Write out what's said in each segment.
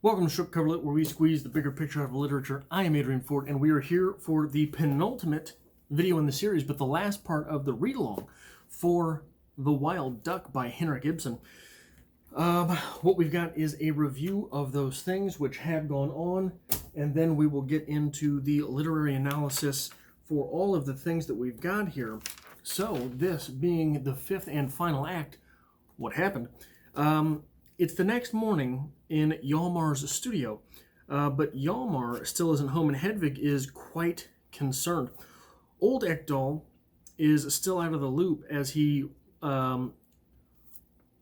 Welcome to Strip Cover Lit, where we squeeze the bigger picture out of literature. I am Adrian Ford, and we are here for the penultimate video in the series, but the last part of the read-along for The Wild Duck by Henrik Ibsen. What we've got is a review of those things which had gone on, and then we will get into the literary analysis for all of the things that we've got here. So, this being the fifth and final act, what happened? It's the next morning in Hjalmar's studio, but Hjalmar still isn't home, and Hedvig is quite concerned. Old Ekdal is still out of the loop as he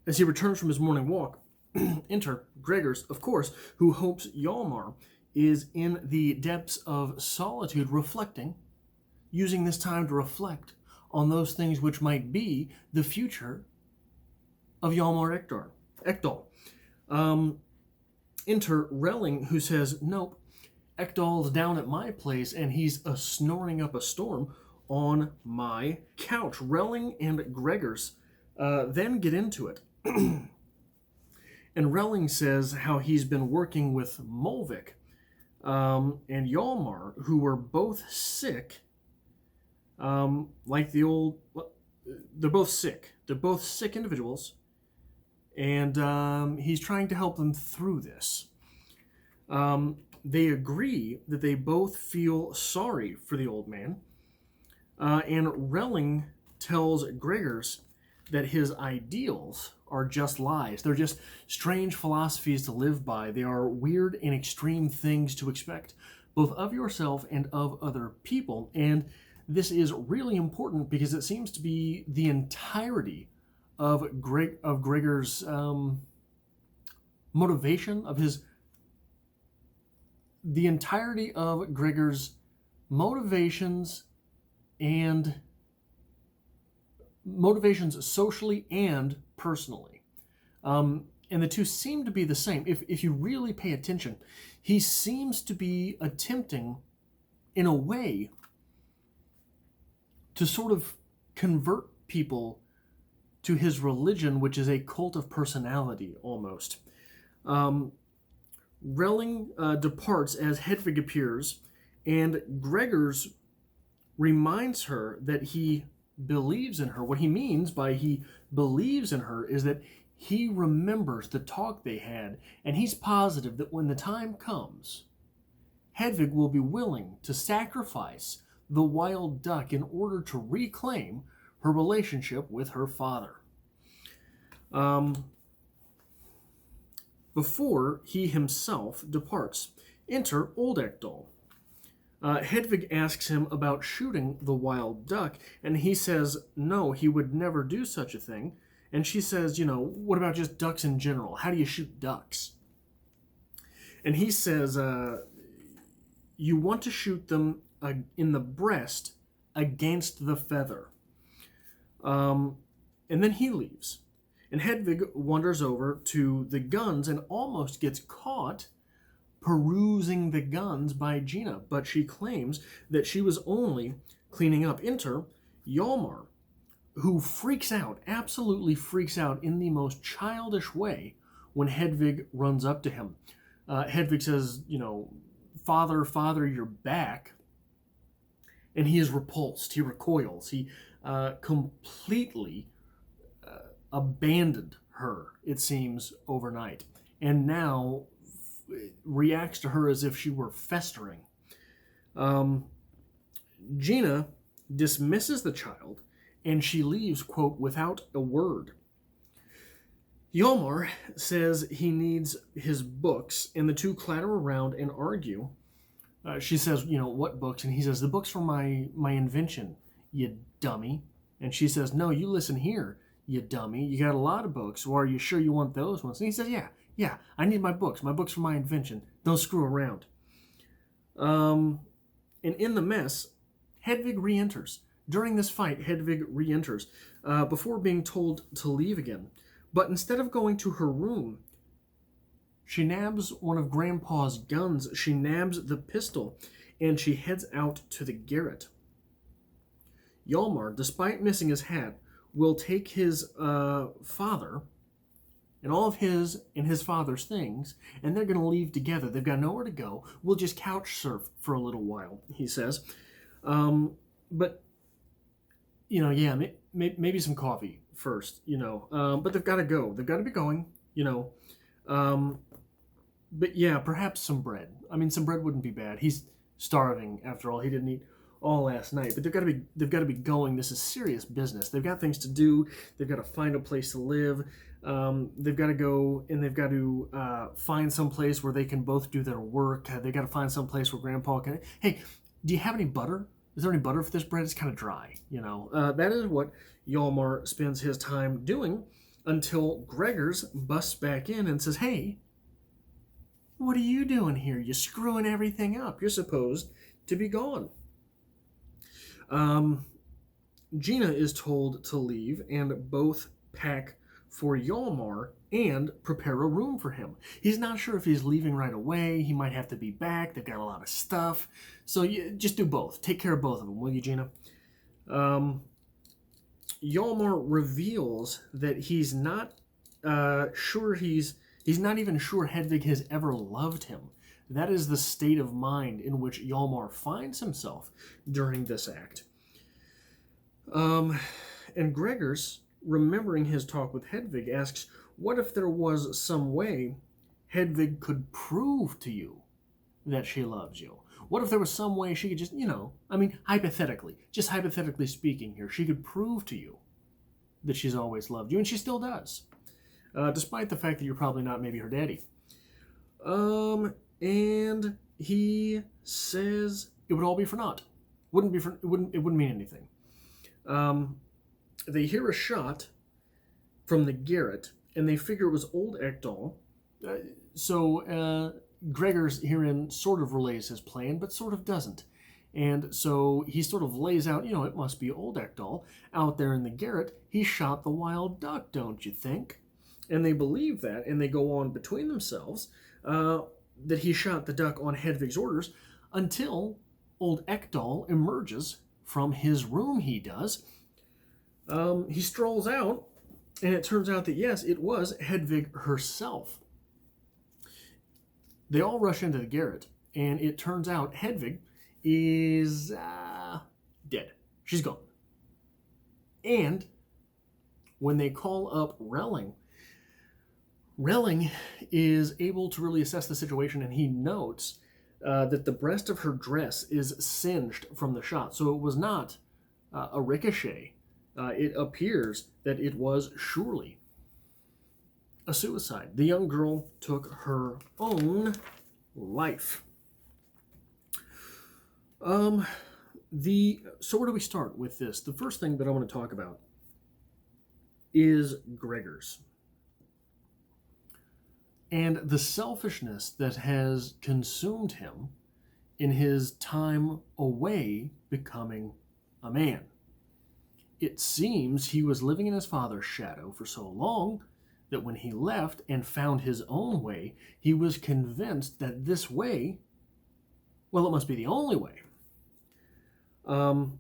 returns from his morning walk. Enter Gregers, of course, who hopes Hjalmar is in the depths of solitude, reflecting, using this time to reflect on those things which might be the future of Hjalmar Ekdal. Enter Relling, who says, nope, Ekdal's down at my place and he's snoring up a storm on my couch. Relling and Gregers then get into it. And Relling says how he's been working with Molvik and Hjalmar, who were both sick, they're both sick. They're both sick individuals. And he's trying to help them through this. They agree that they both feel sorry for the old man. And Relling tells Gregers that his ideals are just lies. They're just strange philosophies to live by. They are weird and extreme things to expect, both of yourself and of other people. And this is really important because it seems to be the entirety of Gregor's motivation, the entirety of Gregor's motivations and motivations socially and personally. And the two seem to be the same. If you really pay attention, he seems to be attempting, in a way, to sort of convert people to his religion, which is a cult of personality, almost. Relling departs as Hedvig appears, and Gregers reminds her that he believes in her. What he means by he believes in her is that he remembers the talk they had, and he's positive that when the time comes, Hedvig will be willing to sacrifice the wild duck in order to reclaim her relationship with her father. Before he himself departs, enter Old Ekdal. Hedvig asks him about shooting the wild duck, and he says no, he would never do such a thing. And she says, what about just ducks in general? How do you shoot ducks? And he says, you want to shoot them in the breast against the feather. And then he leaves. And Hedvig wanders over to the guns and almost gets caught perusing the guns by Gina, but she claims that she was only cleaning up. Enter Hjalmar, who freaks out, absolutely freaks out in the most childish way when Hedvig runs up to him. Hedvig says, Father, you're back. And he is repulsed. He recoils. He completely abandoned her, it seems, overnight, and now reacts to her as if she were festering. Gina dismisses the child, and she leaves, quote, without a word. Hjalmar says he needs his books, and the two clatter around and argue. She says, what books? And he says, the books from my invention, you dummy. And she says, no, you listen here, you dummy. You got a lot of books. Well, are you sure you want those ones? And he says, yeah, I need my books for my invention. Don't screw around. And in the mess, Hedvig re-enters. During this fight, Hedvig re-enters before being told to leave again. But instead of going to her room, she nabs one of Grandpa's guns. She nabs the pistol, and she heads out to the garret. Hjalmar, despite missing his hat, will take his father and all of his and his father's things, and they're going to leave together. They've got nowhere to go. We'll just couch surf for a little while, he says. But, yeah, maybe some coffee first, but they've got to go. They've got to be going, But yeah, perhaps some bread. I mean, some bread wouldn't be bad. He's starving after all. He didn't eat all last night. But they've got to be going. This is serious business. They've got things to do. They've got to find a place to live. They've got to go and they've got to find some place where they can both do their work. They've got to find some place where Grandpa can. Hey, do you have any butter? Is there any butter for this bread? It's kind of dry. That is what Hjalmar spends his time doing until Gregors busts back in and says, "Hey, what are you doing here? You're screwing everything up. You're supposed to be gone." Gina is told to leave and both pack for Hjalmar and prepare a room for him. He's not sure if he's leaving right away. He might have to be back. They've got a lot of stuff. So you just do both. Take care of both of them, will you, Gina? Hjalmar reveals that he's not sure he's not even sure Hedvig has ever loved him. That is the state of mind in which Hjalmar finds himself during this act. And Gregors, remembering his talk with Hedvig, asks, what if there was some way Hedvig could prove to you that she loves you? What if there was some way she could just, hypothetically speaking here, she could prove to you that she's always loved you, and she still does. Despite the fact that you're probably not maybe her daddy. And he says it would all be for naught. It wouldn't mean anything. They hear a shot from the garret, and they figure it was old Ekdal. So Gregors herein sort of relays his plan, but sort of doesn't. And so he sort of lays out, it must be old Ekdal out there in the garret. He shot the wild duck, don't you think? And they believe that, and they go on between themselves that he shot the duck on Hedvig's orders until old Ekdal emerges from his room. He does. He strolls out, and it turns out that, yes, it was Hedvig herself. They all rush into the garret, and it turns out Hedvig is dead. She's gone. And when they call up Relling is able to really assess the situation, and he notes that the breast of her dress is singed from the shot. So it was not a ricochet. It appears that it was surely a suicide. The young girl took her own life. So where do we start with this? The first thing that I want to talk about is Gregors and the selfishness that has consumed him in his time away becoming a man. It seems he was living in his father's shadow for so long that when he left and found his own way, he was convinced that this way, well, it must be the only way. And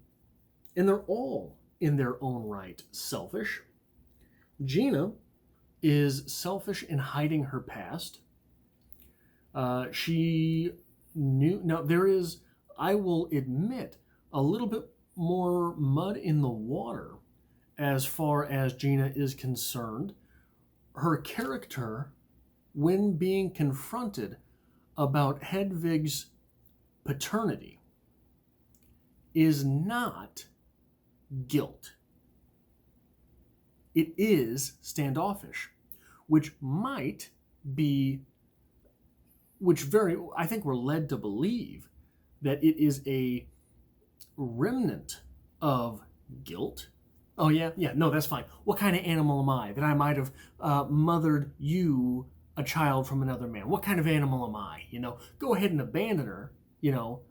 they're all, in their own right, selfish. Gina is selfish in hiding her past. She knew... Now, there is, I will admit, a little bit more mud in the water as far as Gina is concerned. Her character, when being confronted about Hedvig's paternity, is not guilt. It is standoffish, which might be, I think we're led to believe that it is a remnant of guilt. Oh, yeah, no, that's fine. What kind of animal am I that I might have mothered you, a child from another man? What kind of animal am I? Go ahead and abandon her,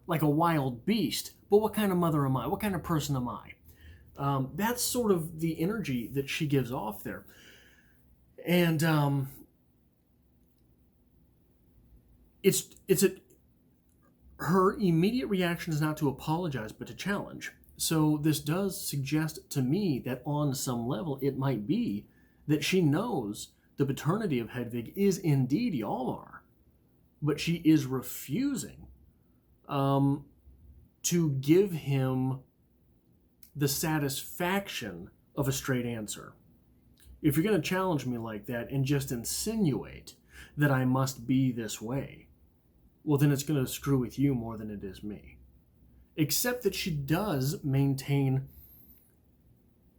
like a wild beast. But what kind of mother am I? What kind of person am I? That's sort of the energy that she gives off there. And her immediate reaction is not to apologize, but to challenge. So this does suggest to me that on some level it might be that she knows the paternity of Hedvig is indeed Hjalmar, but she is refusing to give him the satisfaction of a straight answer. If you're going to challenge me like that and just insinuate that I must be this way, well, then it's going to screw with you more than it is me. Except that she does maintain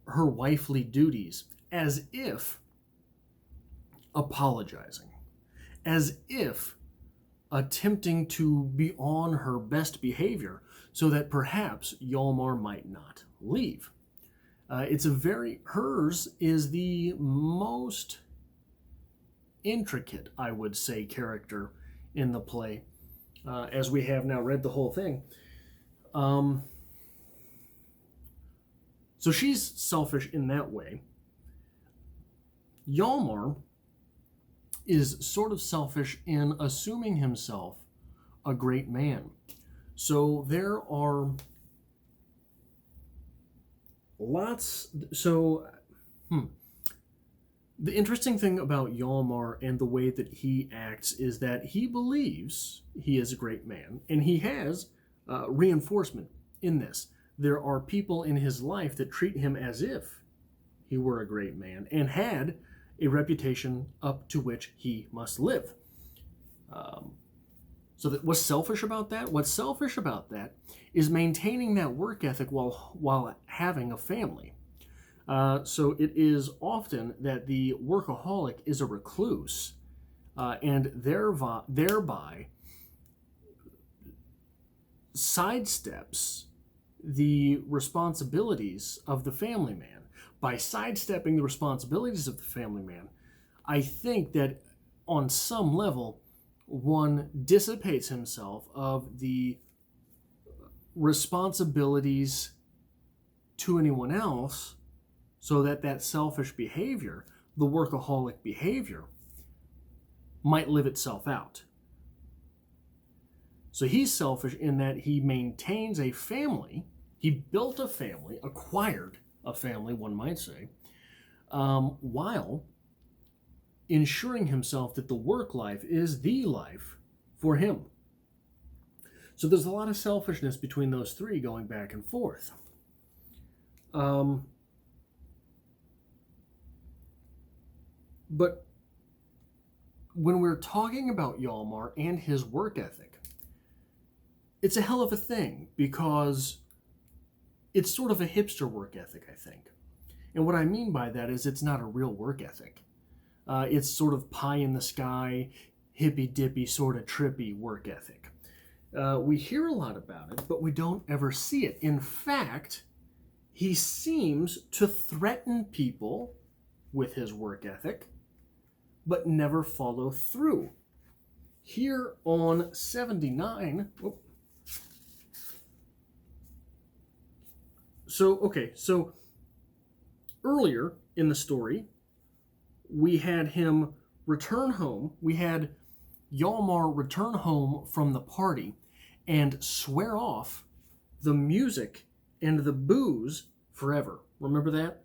her wifely duties as if apologizing, as if attempting to be on her best behavior so that perhaps Hjalmar might not leave. Hers is the most intricate, I would say, character in the play, as we have now read the whole thing. So she's selfish in that way. Hjalmar is sort of selfish in assuming himself a great man. So there are lots. The interesting thing about Hjalmar and the way that he acts is that he believes he is a great man, and he has reinforcement in this. There are people in his life that treat him as if he were a great man and had a reputation up to which he must live. So what's selfish about that? What's selfish about that is maintaining that work ethic while having a family. So it is often that the workaholic is a recluse and thereby sidesteps the responsibilities of the family man. By sidestepping the responsibilities of the family man, I think that on some level, one dissipates himself of the responsibilities to anyone else, so that selfish behavior, the workaholic behavior, might live itself out. So he's selfish in that he maintains a family. He built a family, acquired a family, one might say, while ensuring himself that the work life is the life for him. So there's a lot of selfishness between those three going back and forth. But when we're talking about Hjalmar and his work ethic, it's a hell of a thing because it's sort of a hipster work ethic, I think. And what I mean by that is it's not a real work ethic. It's sort of pie in the sky, hippy-dippy, sort of trippy work ethic. We hear a lot about it, but we don't ever see it. In fact, he seems to threaten people with his work ethic, but never follow through. Here on 79... So earlier in the story, we had him return home. We had Hjalmar return home from the party and swear off the music and the booze forever. Remember that?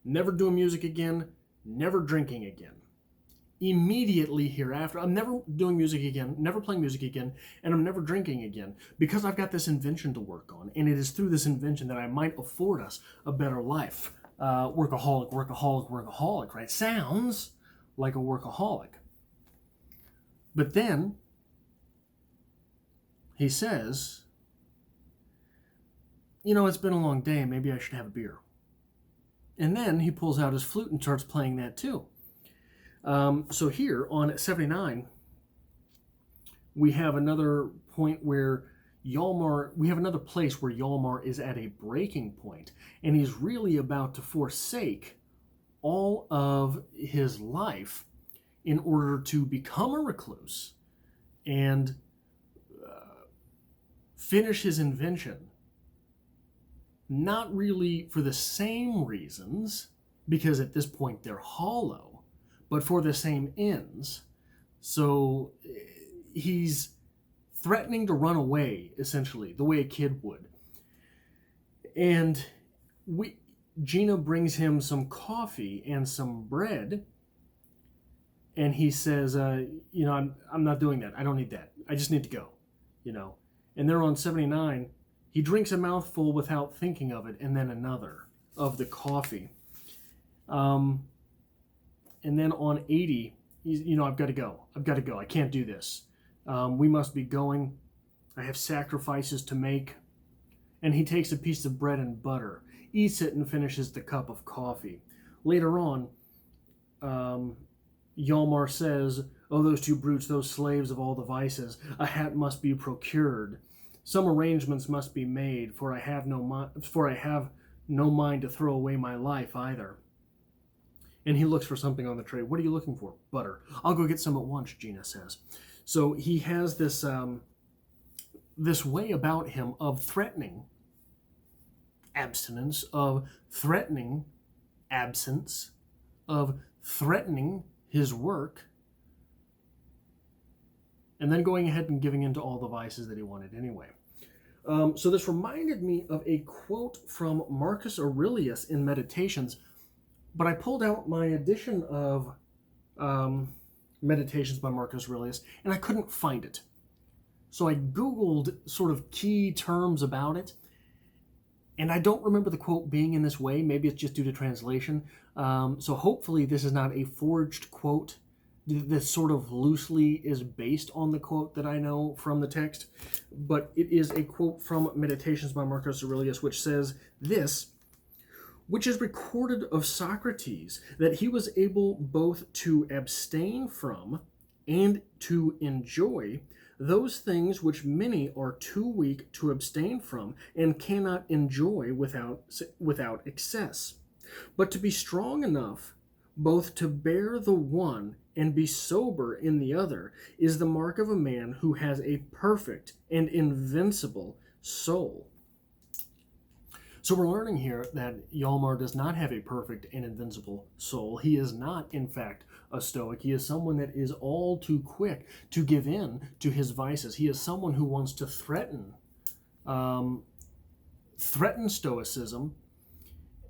Never doing music again, never drinking again. Immediately hereafter, I'm never doing music again, never playing music again, and I'm never drinking again because I've got this invention to work on, and it is through this invention that I might afford us a better life. Workaholic, workaholic, workaholic, right? Sounds like a workaholic. But then he says, it's been a long day, maybe I should have a beer. And then he pulls out his flute and starts playing that too. So here on 79, we have another point where we have another place where Hjalmar is at a breaking point, and he's really about to forsake all of his life in order to become a recluse and finish his invention. Not really for the same reasons, because at this point they're hollow, but for the same ends. So he's threatening to run away, essentially, the way a kid would. And Gina brings him some coffee and some bread, and he says, I'm not doing that. I don't need that. I just need to go, And they're on 79. He drinks a mouthful without thinking of it, and then another of the coffee. And then on 80, I've got to go. I can't do this. We must be going. I have sacrifices to make. And he takes a piece of bread and butter, eats it, and finishes the cup of coffee. Later on, Hjalmar says, "Oh, those two brutes, those slaves of all the vices, a hat must be procured. Some arrangements must be made, for I have no mind to throw away my life either." And he looks for something on the tray. "What are you looking for?" "Butter." "I'll go get some at once," Gina says. So he has this this way about him of threatening abstinence, of threatening absence, of threatening his work, and then going ahead and giving in to all the vices that he wanted anyway. So this reminded me of a quote from Marcus Aurelius in Meditations, but I pulled out my edition of Meditations by Marcus Aurelius, and I couldn't find it. So I Googled sort of key terms about it, and I don't remember the quote being in this way. Maybe it's just due to translation. So hopefully this is not a forged quote. This sort of loosely is based on the quote that I know from the text, but it is a quote from Meditations by Marcus Aurelius, which says this: "Which is recorded of Socrates, that he was able both to abstain from and to enjoy those things which many are too weak to abstain from and cannot enjoy without excess. But to be strong enough both to bear the one and be sober in the other is the mark of a man who has a perfect and invincible soul." So we're learning here that Hjalmar does not have a perfect and invincible soul. He is not, in fact, a Stoic. He is someone that is all too quick to give in to his vices. He is someone who wants to threaten Stoicism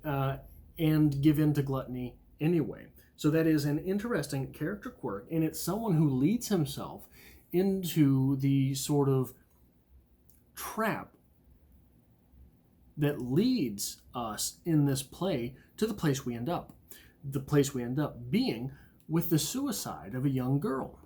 and give in to gluttony anyway. So that is an interesting character quirk, and it's someone who leads himself into the sort of trap that leads us in this play to the place we end up. The place we end up being with the suicide of a young girl.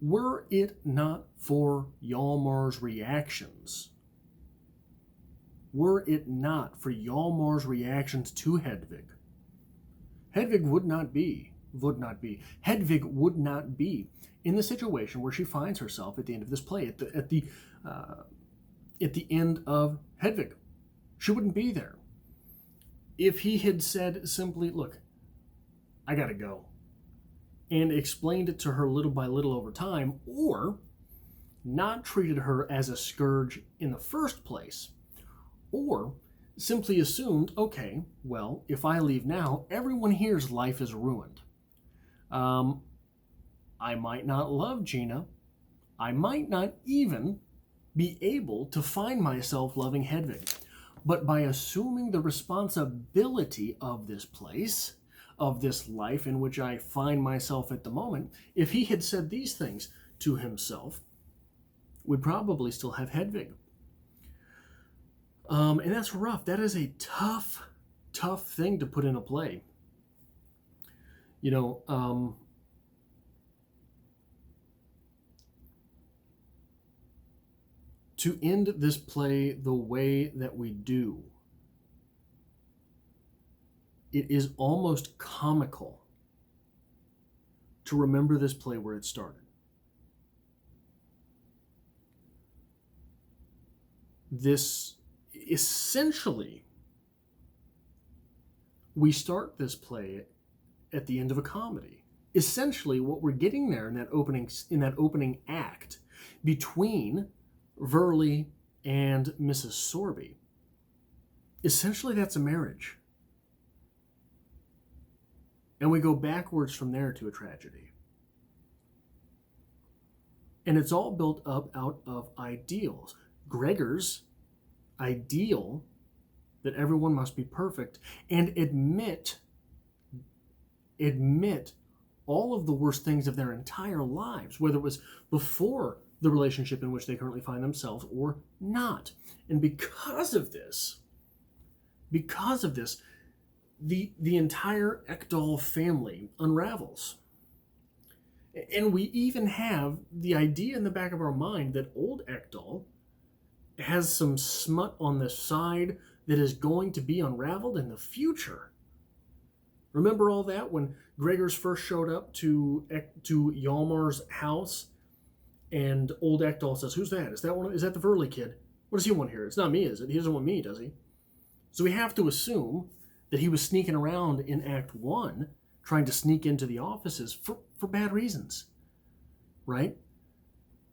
Were it not for Hjalmar's reactions, to Hedvig, Hedvig would not be in the situation where she finds herself at the end of this play, at the end of Hedvig. She wouldn't be there. If he had said simply, "Look, I gotta go," and explained it to her little by little over time, or not treated her as a scourge in the first place, or simply assumed, okay, well, if I leave now, everyone here's life is ruined. I might not love Gina. I might not even be able to find myself loving Hedvig. But by assuming the responsibility of this place, of this life in which I find myself at the moment, if he had said these things to himself, we'd probably still have Hedvig. And that's rough. That is a tough thing to put in a play. To end this play the way that we do, it is almost comical to remember this play where it started. This, essentially, we start this play at the end of a comedy. Essentially, what we're getting there in that opening act between Verley and Mrs. Sorby, essentially that's a marriage. And we go backwards from there to a tragedy. And it's all built up out of ideals. Gregor's ideal that everyone must be perfect and admit all of the worst things of their entire lives, whether it was before the relationship in which they currently find themselves or not. And because of this, the entire Ekdal family unravels. And we even have the idea in the back of our mind that old Ekdal has some smut on the side that is going to be unraveled in the future. Remember all that when Gregors first showed up to Hjalmar's house, and old Ekdal says, "Who's that? Is that the Verley kid? What does he want here? It's not me, is it? He doesn't want me, does he?" So we have to assume that he was sneaking around in Act 1, trying to sneak into the offices for bad reasons, right?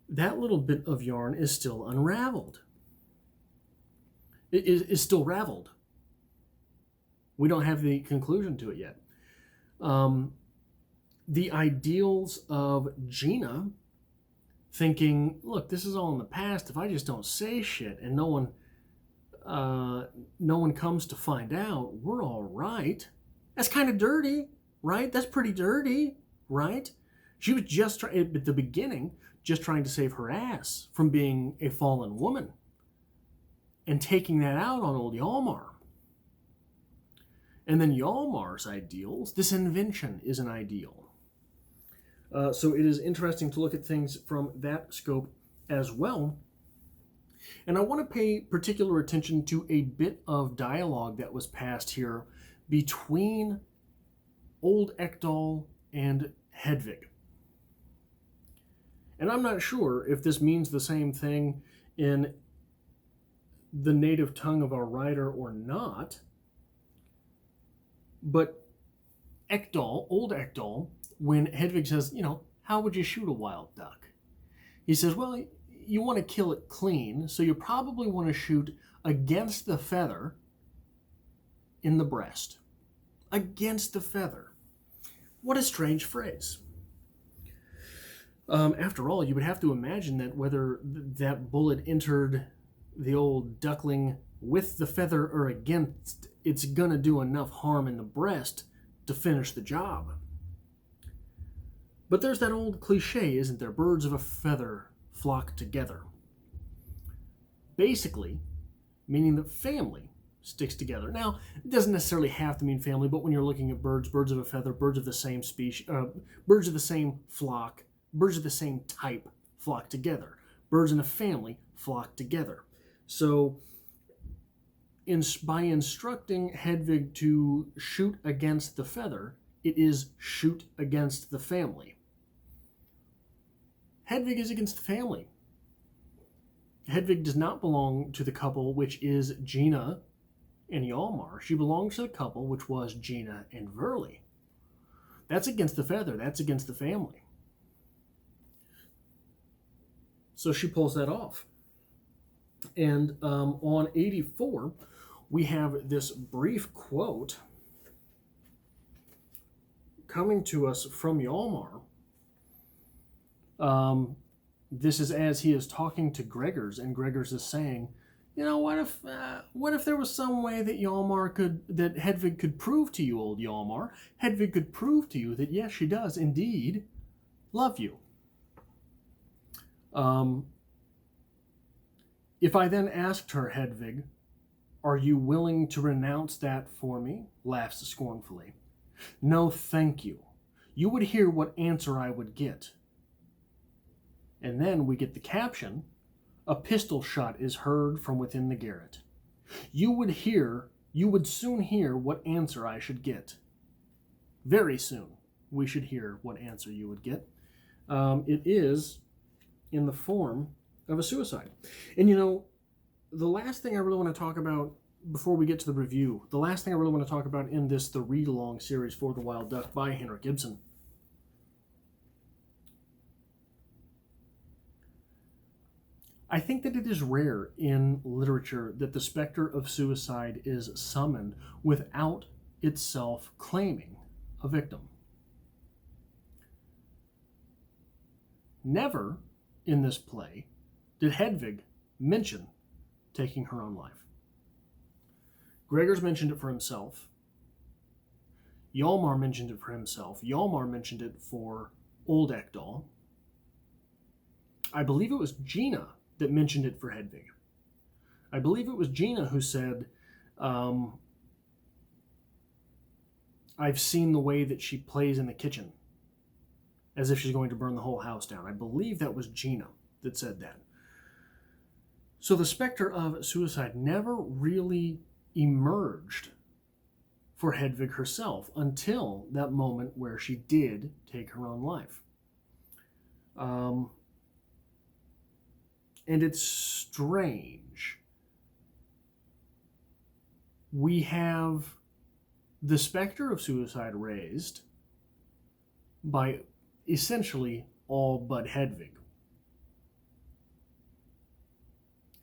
That little bit of yarn is still unraveled. It is still raveled. We don't have the conclusion to it yet. The ideals of Gina thinking, look, this is all in the past. If I just don't say shit and no one comes to find out, we're all right. That's kind of dirty, right? That's pretty dirty, right? She was just at the beginning, just trying to save her ass from being a fallen woman and taking that out on old Hjalmar. And then Hjalmar's ideals, this invention is an ideal. So it is interesting to look at things from that scope as well. And I want to pay particular attention to a bit of dialogue that was passed here between old Ekdal and Hedvig. And I'm not sure if this means the same thing in the native tongue of our writer or not, but old Ekdal, when Hedvig says, how would you shoot a wild duck? He says, well, you want to kill it clean, so you probably want to shoot against the feather in the breast. Against the feather. What a strange phrase. After all, you would have to imagine that whether that bullet entered the old duckling with the feather or against, it's going to do enough harm in the breast to finish the job. But there's that old cliche, isn't there? Birds of a feather flock together. Basically, meaning that family sticks together. Now, it doesn't necessarily have to mean family, but when you're looking at birds of a feather, birds of the same species, birds of the same flock, birds of the same type flock together. Birds in a family flock together. So, by instructing Hedvig to shoot against the feather, it is shoot against the family. Hedvig is against the family. Hedvig does not belong to the couple, which is Gina and Hjalmar. She belongs to the couple, which was Gina and Verley. That's against the feather. That's against the family. So she pulls that off. And on 84, we have this brief quote coming to us from Hjalmar. This is as he is talking to Gregors, and Gregors is saying, what if there was some way that that Hedvig could prove to you, old Hjalmar, Hedvig could prove to you that yes, she does indeed love you. If I then asked her, Hedvig, are you willing to renounce that for me? Laughs scornfully. No, thank you. You would hear what answer I would get. And then we get the caption, a pistol shot is heard from within the garret. You would soon hear what answer I should get. Very soon we should hear what answer you would get. It is in the form of a suicide. And the last thing I really want to talk about before we get to the review, the last thing I really want to talk about in the read-along series for The Wild Duck by Henrik Ibsen, I think that it is rare in literature that the specter of suicide is summoned without itself claiming a victim. Never in this play did Hedvig mention taking her own life. Gregers mentioned it for himself. Hjalmar mentioned it for himself. Hjalmar mentioned it for old Ekdal. I believe it was Gina that mentioned it for Hedvig. I believe it was Gina who said, I've seen the way that she plays in the kitchen, as if she's going to burn the whole house down. I believe that was Gina that said that. So the specter of suicide never really emerged for Hedvig herself until that moment where she did take her own life. And it's strange. We have the specter of suicide raised by essentially all but Hedvig.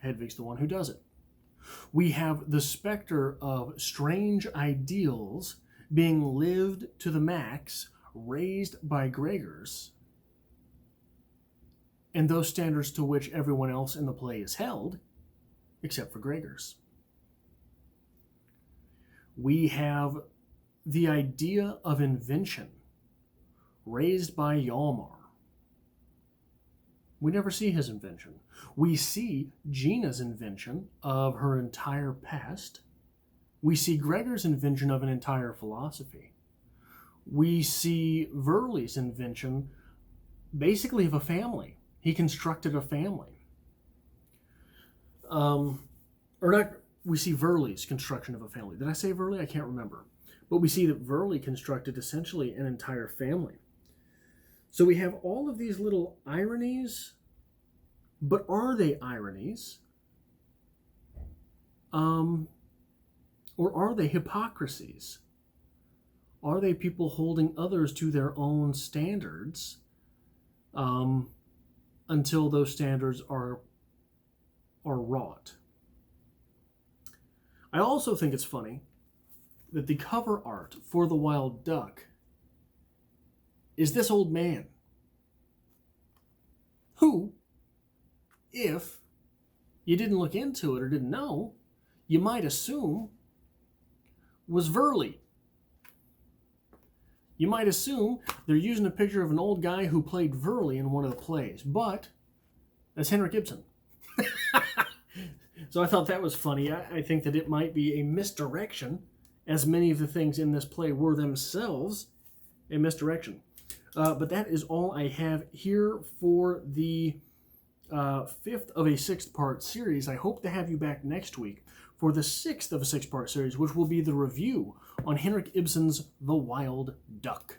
Hedvig's the one who does it. We have the specter of strange ideals being lived to the max, raised by Gregers, and those standards to which everyone else in the play is held, except for Gregers. We have the idea of invention raised by Hjalmar. We never see his invention. We see Gina's invention of her entire past. We see Gregor's invention of an entire philosophy. We see Verley's invention basically of a family. He constructed a family. We see Verley's construction of a family. Did I say Verley? I can't remember. But we see that Verley constructed essentially an entire family. So we have all of these little ironies, but are they ironies? Or are they hypocrisies? Are they people holding others to their own standards until those standards are wrought? I also think it's funny that the cover art for The Wild Duck is this old man who, if you didn't look into it or didn't know, you might assume was Verley. You might assume they're using a picture of an old guy who played Verley in one of the plays, but that's Henrik Ibsen. So I thought that was funny. I think that it might be a misdirection, as many of the things in this play were themselves a misdirection. But that is all I have here for the fifth of a six-part series. I hope to have you back next week for the sixth of a six-part series, which will be the review on Henrik Ibsen's The Wild Duck.